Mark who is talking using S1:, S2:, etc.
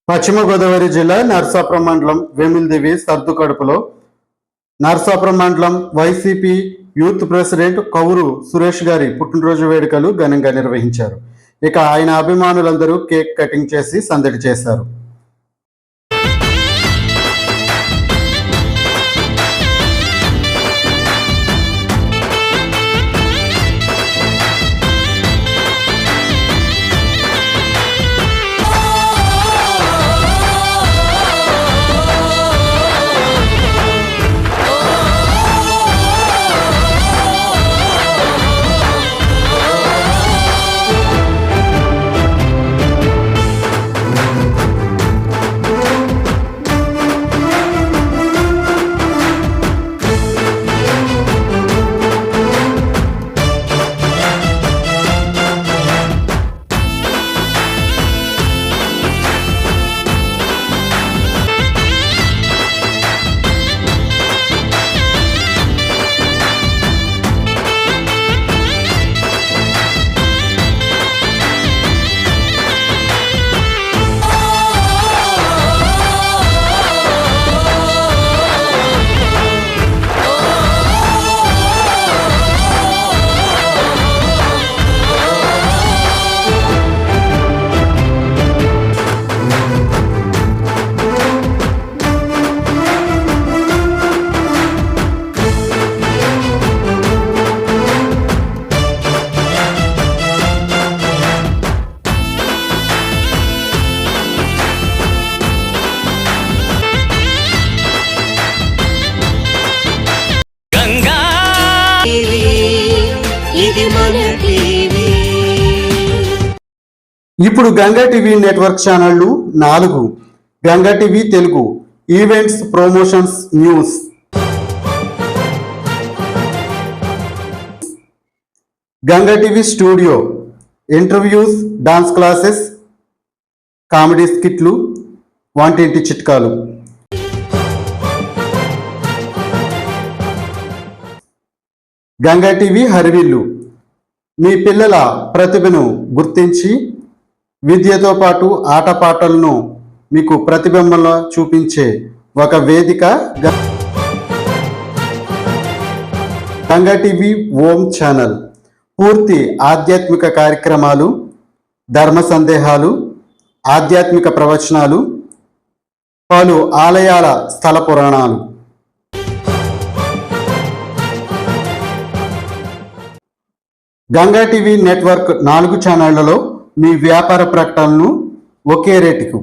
S1: పశ్చిమ గోదావరి జిల్లా నర్సాపురం మండలం వేమిల్దేవి సర్దుకడుపులో నర్సాపురం మండలం వైసీపీ యూత్ ప్రెసిడెంట్ కౌరు సురేష్ గారి పుట్టినరోజు వేడుకలు ఘనంగా నిర్వహించారు. ఇక ఆయన అభిమానులందరూ కేక్ కటింగ్ చేసి సందడి చేశారు. ఇప్పుడు గంగా టీవీ నెట్వర్క్ ఛానళ్లు 4. Ganga TV Telugu events, promotions, news. Ganga TV studio interviews, dance classes, comedy స్కిట్లు, వంటింటి చిట్కాలు. గంగా టీవీ హరివిల్లు మీ పిల్లల ప్రతిభను గుర్తించి విద్యతో పాటు ఆటపాటలను మీకు ప్రతిబింబంలో చూపించే ఒక వేదిక గంగా టీవీ ఓం ఛానల్. పూర్తి ఆధ్యాత్మిక కార్యక్రమాలు, ధర్మ సందేహాలు, ఆధ్యాత్మిక ప్రవచనాలు, పలు ఆలయాల స్థల పురాణాలు. గంగా టీవీ నెట్వర్క్ 4 ఛానళ్లలో మీ వ్యాపార ప్రకటనలను ఒకే రేటుకు.